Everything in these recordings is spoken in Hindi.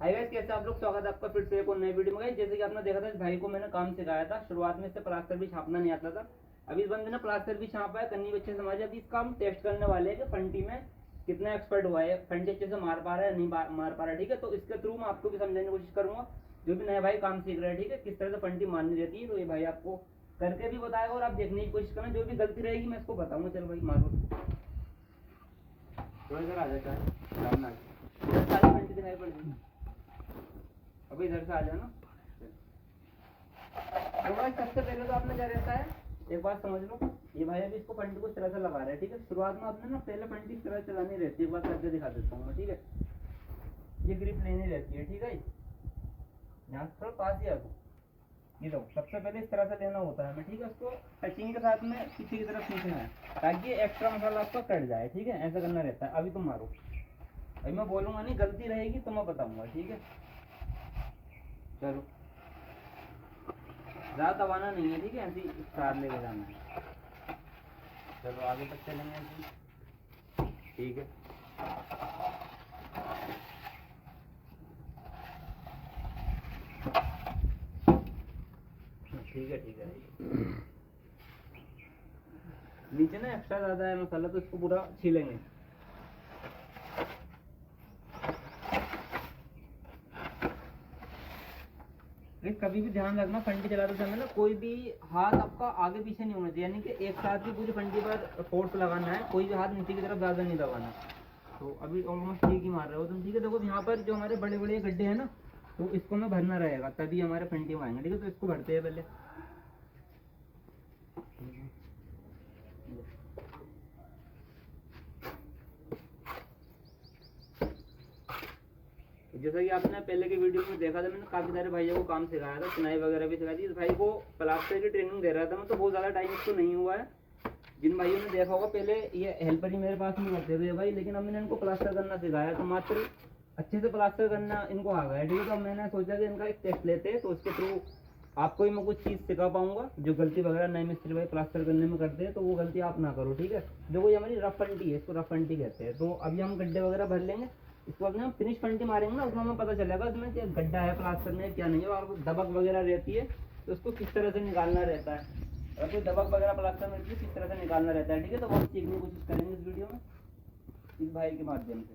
हाय गाइस, कैसे आप लोग? स्वागत है आपका फिर से एक और नई वीडियो में। जैसे कि आपने देखा था, इस भाई को मैंने काम सिखाया था। शुरुआत में इससे प्लास्टर भी छापना नहीं आता था। अभी इस बंदे ने प्लास्टर भी छापा है, कन्नी भी अच्छे से समझ। अभी इसका हम टेस्ट करने वाले हैं कि फंटी में कितना एक्सपर्ट हुआ है, फंटी अच्छे से मार पा रहा है नहीं मार पा रहा है। ठीक है, तो इसके थ्रू मैं आपको भी समझाने की कोशिश करूंगा, जो भी नए भाई काम सीख रहे हैं। ठीक है, किस तरह से फंटी मारनी रहती है, तो ये भाई आपको करके भी बताएगा और आप देखने की कोशिश करना। जो भी गलती रहेगी मैं इसको बताऊंगा। चलो भाई मारो, थोड़ा इधर आ जाता है, सारी फंटी दिखाई पड़ जाएगी। अभी इधर से आ जाओ ना। तो भाई सबसे पहले तो आपने क्या रहता है, एक बात समझ लो। ये भाई अभी इसको फंटी को इस तरह से लगा रहा है। ठीक है, शुरुआत में आपने ना पहले फंटी इस तरह चलानी रहती है। एक बात करके दिखा देता हूँ मैं। ठीक है, ये ग्रिप लेनी रहती है। ठीक है, यहाँ से थोड़ा पास ही आ दो। ये दो, सबसे पहले इस तरह से लेना होता है हमें। ठीक है, उसको टचिंग के साथ में पीछे की तरफ खींचना है ताकि एक्स्ट्रा मसाला आपका कट जाए। ठीक है, ऐसा करना रहता है। अभी तुम मारो, अभी मैं बोलूंगा नहीं, गलती रहेगी तो मैं बताऊंगा। ठीक है, चलो ज़्यादा दबाना नहीं है। ठीक है, ऐसे ही स्टार लेके जाना है। चलो आगे तक चलेंगे ऐसे। ठीक है, ठीक है, ठीक है। नीचे ना एक्स्ट्रा ज़्यादा है मसाला, तो इसको पूरा छीलेंगे। कभी भी ध्यान रखना, फंटी चलाते समय ना कोई भी हाथ आपका आगे पीछे नहीं होना चाहिए, यानी कि एक साथ ही पूरी फंटी पर फोर्स लगाना है। कोई भी हाथ नीचे की तरफ ज़्यादा नहीं दबाना। तो अभी ऑलमोस्ट ठीक ही मार रहे हो तुम। ठीक है, देखो यहाँ पर जो हमारे बड़े बड़े गड्ढे हैं ना, तो इसको में भरना रहेगा, तभी हमारे फंटी में आएंगे। ठीक है, तो इसको भरते हैं पहले। जैसा कि आपने पहले की वीडियो में देखा था, मैंने काफ़ी सारे भाइयों को काम सिखाया था, चुनाई वगैरह भी सिखाई थी। इस भाई को प्लास्टर की ट्रेनिंग दे रहा था मैं, तो बहुत ज़्यादा टाइम इसको नहीं हुआ है। जिन भाइयों ने देखा होगा, पहले ये हेल्पर ही मेरे पास नहीं करते थे भाई, लेकिन अब मैंने इनको प्लास्टर करना सिखाया, तो मात्र अच्छे से प्लास्टर करना इनको आ गया। ठीक है, तो अब मैंने सोचा कि इनका एक टेस्ट लेते हैं, तो उसके थ्रू आपको ही मैं कुछ चीज़ सिखा पाऊंगा। जो गलती वगैरह नए मिस्त्री भाई प्लास्टर करने में करते हैं, तो वो गलती आप ना करो। ठीक है, जो ये हमारी रफ फंटी है, इसको रफ फंटी कहते हैं। तो अभी हम गड्ढे वगैरह भर लेंगे, इसको अपने हम फिनिश फंटी मारेंगे ना, उसमें हमें पता चलेगा इसमें क्या गड्ढा है प्लास्टर में क्या नहीं है, और दबक वगैरह रहती है तो उसको किस तरह से निकालना रहता है। अगर कोई दबक वगैरह प्लास्टर में किस तरह से निकालना रहता है। ठीक है, तो वो सीखने की कोशिश करेंगे इस वीडियो में, इस भाई के माध्यम से।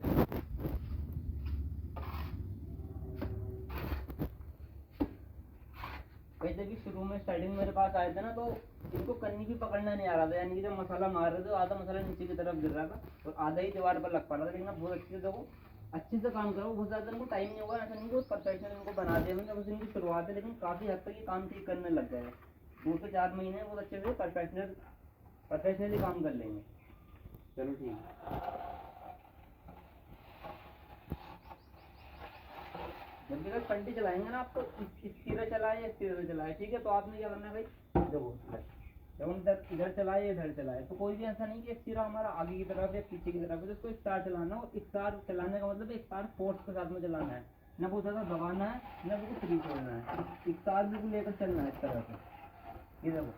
वैसे भी शुरू में स्टार्टिंग में मेरे पास आए थे ना, तो इनको कन्नी भी पकड़ना नहीं आ रहा था, यानी कि जब मसाला मार रहे थे आधा मसाला नीचे की तरफ गिर रहा था और आधा ही दीवार पर लग पा रहा था। लेकिन बहुत अच्छे से वो अच्छे से काम करो, बहुत ज़्यादा इनको टाइम नहीं होगा, ऐसा नहीं बहुत परफेक्शन इनको बना दिया मैंने। बस इनकी शुरुआत है, लेकिन काफ़ी हद तक ये काम ठीक करने लग गए हैं। 2 से 4 महीने बहुत अच्छे से परफेक्शनली काम कर लेंगे। चलो ठीक है, जब भी अगर फंटी चलाएंगे ना आप, तो इस सीधा चलाए या इस सीधा से चलाए। ठीक है, तो आपने क्या करना है भाई, देखो जब हम इधर चलाए इधर चलाए, तो कोई भी ऐसा नहीं कि एक सिरा हमारा आगे की तरफ या पीछे की तरफ है, तो इसको स्टार चलाना। और स्टार चलाने का मतलब स्टार फोर्स के साथ में चलाना है, ना बहुत ज़्यादा दबाना है, ना बिल्कुल फ्री छोड़ना है। स्टार बिल्कुल लेकर चलना है इस तरह से। ये देखो,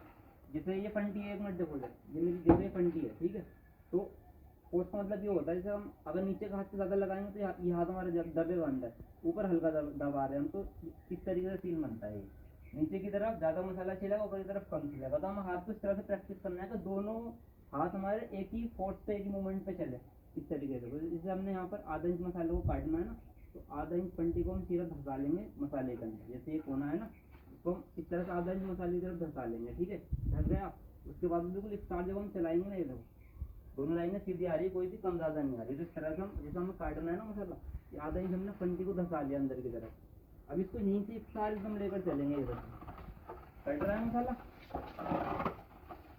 जैसे ये फंटी है, 1 मिनट देखो, जैसे ये फंटी है। ठीक है, तो फोर्स का मतलब ये होता है, जैसे हम अगर नीचे का हाथ से ज़्यादा लगाएंगे तो ये हाथ हमारे दबेगा अंदर, ऊपर हल्का दबा रहे हैं हम, तो इस तरीके से सीन बनता है। नीचे की तरफ ज़्यादा मसाला छिलेगा, ऊपर की तरफ कम छिलेगा। तो हमें हाथ को इस तरह से प्रैक्टिस करना है कि दोनों हाथ हमारे एक ही फोर्स पे एक ही मूवमेंट पे चले, इस तरीके से। जैसे हमने यहाँ पर आधा इंच मसाले को काटना है ना, तो आधा इंच फंटी को हम सीधा धंसा लेंगे मसाले के अंदर। जैसे ये कोना है ना, इसको हम इस तरह से आधा इंच मसाले की तरफ धंसा लेंगे। ठीक है, धस गया। उसके बाद बिल्कुल स्टार्ट जब हम चलाएंगे ना, ये देखो दोनों लाइनें सीधी आ रही है, कोई भी कम ज़्यादा नहीं आ रही। तो इस तरह से हम, जैसे हमें काटना है ना मसाला, ये आधा इंच हमने फंटी को धंसा लिया अंदर की तरफ। अब इसको नीचे एक सार एकदम लेकर चलेंगे। इधर कट रहा है मसाला,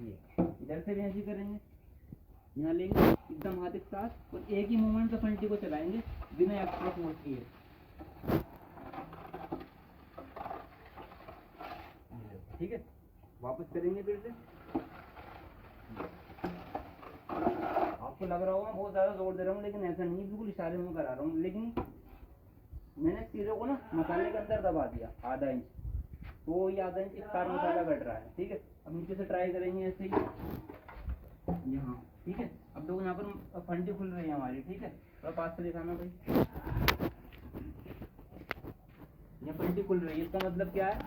ये इधर से भी ऐसे करेंगे, यहाँ लेंगे एकदम हाथ एक साथ, और एक ही मूवमेंट से फंटी को चलाएंगे बिना एक्स्ट्रा फोर्स किए। ठीक है, वापस करेंगे फिर से। आपको लग रहा होगा बहुत ज़्यादा जोर दे रहा हूँ, लेकिन ऐसा नहीं, बिल्कुल इशारे में करा रहा हूँ। लेकिन मैंने चीज़ों को ना मसाले के अंदर दबा दिया आधा इंच, तो ये आधा इंच स्टार मसाला कट रहा है। ठीक है, अब नीचे से ट्राई करेंगे ऐसे ही यहाँ। ठीक है, अब देखो यहाँ पर फंटी खुल रही है हमारी। ठीक है, थोड़ा पास से दिखाना भाई। फंटी खुल रही है, इसका मतलब क्या है,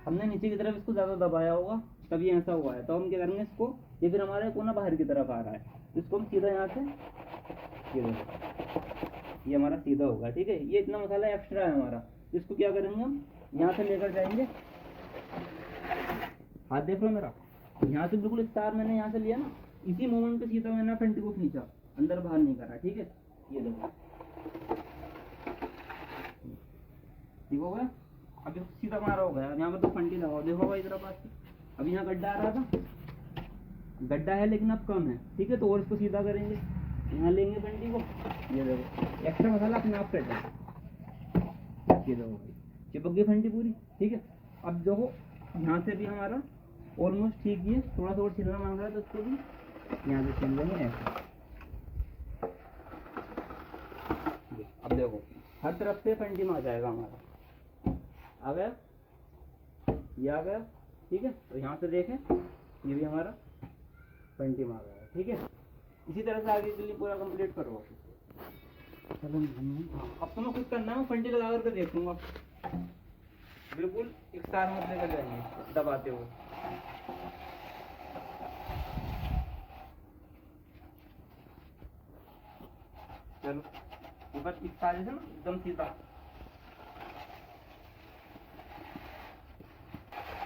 हमने नीचे की तरफ इसको ज़्यादा दबाया होगा तभी ऐसा हुआ है। तो हम क्या करेंगे इसको, ये फिर हमारे कोना बाहर की तरफ आ रहा है, तो इसको हम सीधा यहाँ से, ये देखो ये हमारा सीधा होगा, ठीक है। ये इतना मसाला एक्स्ट्रा है हमारा, तो इसको क्या करेंगे हम यहाँ से लेकर जाएंगे, हाथ देख लो मेरा, यहाँ से बिल्कुल स्टार मैंने यहाँ से लिया ना, इसी मोमेंट पे सीधा मैंने फंटी को खींचा, अंदर बाहर नहीं करा, ठीक है। ये देखो ठीक हो गया, अभी सीधा हमारा हो गया। यहाँ पर तो फंटी लगाओ, देखो भाई इधर पास, अभी यहाँ गड्ढा आ रहा था, गड्ढा है लेकिन अब कम है, ठीक है। तो और इसको सीधा करेंगे, यहाँ लेंगे फंटी को, ये देखो एक्स्ट्रा मसाला अपने आप कट जाए, ये देखो भाई चिपक गई फंटी पूरी, ठीक है। अब देखो यहाँ से भी हमारा ऑलमोस्ट ठीक ही है, थोड़ा सा और छिलना मांग रहा है तो उसको भी यहाँ से छिल देंगे ऐसे। अब देखो हर तरफ से फंटी में आ जाएगा हमारा, आ गया, ये आ गया, ठीक है। तो यहाँ से देखें ये भी हमारा फंटी में आ गया, ठीक है। इसी तरह से आगे के लिए पूरा कंप्लीट करो। चलो अब तो मैं खुद करना है, फंटी लगा करके देखूंगा, बिल्कुल एक सार मत लेकर जाएंगे दबाते हुए। चलो ये बस इस सारे से ना एकदम सीधा,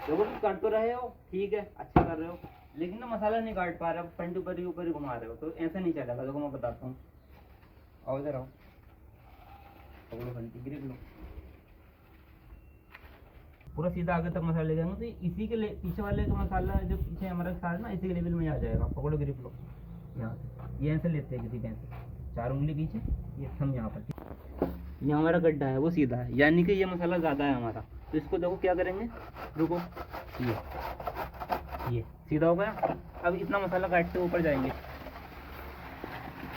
देखो काट तो रहे हो, ठीक है अच्छा कर रहे हो, लेकिन ना मसाला नहीं काट पा रहे हो, फंटी ऊपर ही घुमा रहे हो, तो ऐसा नहीं चलेगा। देखो मैं बताता हूँ, आओ इधर आओ, पकड़ो फंटी, ग्रिप लो, पूरा सीधा आगे तक मसाला ले जाएंगे, तो इसी के लिए पीछे वाले का मसाला जो पीछे हमारा सारा ना इसी के लेवल में आ जाएगा। पकड़ो ग्रिप लो, यहाँ से ये ऐसे लेते हैं, किसी कैसे 4 उंगली पीछे, ये थम यहाँ पर, ये हमारा गड्ढा है वो सीधा है, यानी कि ये मसाला ज़्यादा है हमारा। तो इसको देखो क्या करेंगे, रुको, ये सीधा हो गया। अब इतना मसाला काटते ऊपर जाएंगे,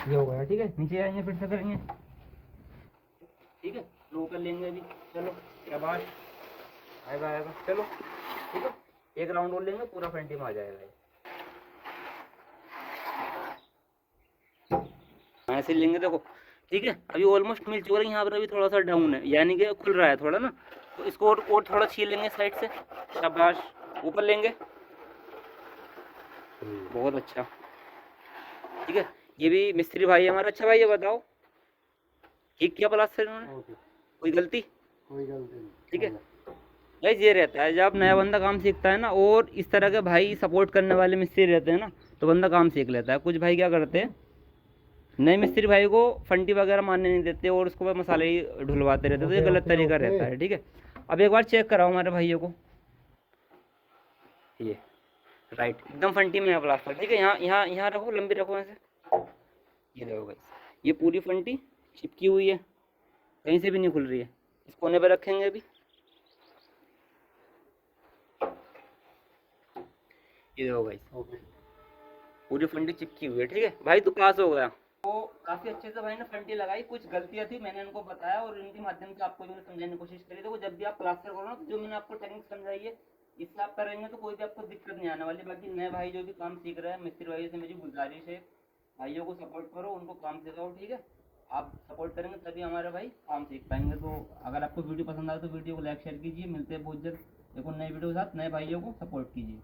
ये हो गया, ठीक है। नीचे आएंगे फिर से करेंगे, ठीक है। लो कर लेंगे अभी, चलो शाबाश, आएगा, चलो ठीक है। एक राउंड और लेंगे, पूरा फंटी में आ जाएगा। ऐसे लेंगे देखो, ठीक है। अभी ऑलमोस्ट मिल चुका है, यहाँ पर अभी थोड़ा सा डाउन है, यानी कि खुल रहा है थोड़ा ना, तो इसको और थोड़ा छील लेंगे साइड से, शाबाश, ऊपर लेंगे, बहुत अच्छा, ठीक है। ये भी मिस्त्री भाई है हमारा। अच्छा भाई ये बताओ, ठीक किया प्लास्टर इन्होंने, कोई गलती नहीं, ठीक है। गाइस ये रहता है, जब आप नया बंदा काम सीखता है ना, और इस तरह के भाई सपोर्ट करने वाले मिस्त्री रहते हैं ना, तो बंदा काम सीख लेता है। कुछ भाई क्या करते हैं, नए मिस्त्री भाई को फंटी वगैरह मारने नहीं देते और उसको मसाले ही ढुलवाते रहते, तो ये गलत तरीका रहता है, ठीक है। अब एक बार चेक कराओ हमारे भाइयों को, ये राइट एकदम फंटी में है प्लास्टर, ठीक है। यहाँ रखो, लंबी रखो ऐसे, ये देखो गाइस, ये पूरी फंटी चिपकी हुई है, कहीं से भी नहीं खुल रही है। इस कोने पे रखेंगे अभी, ये देखो गाइस, पूरी फंटी चिपकी हुई है, ठीक है। भाई तो पास हो गया, तो काफी अच्छे से भाई ने फंटी लगाई। कुछ गलतियां थी, मैंने इनको बताया और इनके माध्यम से आपको मैंने समझाने की कोशिश करी। देखो जब भी आप प्लास्टर करो ना, तो जो मैंने आपको टेक्निक समझाई है, इससे आप करेंगे तो कोई भी आपको दिक्कत नहीं आने वाली। बाकी नए भाई जो भी काम सीख रहे हैं, मिस्त्री भाई से मेरी गुजारिश है, भाइयों को सपोर्ट करो, उनको काम सिखाओ, ठीक है। आप सपोर्ट करेंगे तभी हमारे भाई काम सीख पाएंगे। तो अगर आपको वीडियो पसंद आए तो वीडियो को लाइक शेयर कीजिए। मिलते हैं बहुत जल्द एक और नई वीडियो के साथ, नए भाइयों को सपोर्ट कीजिए।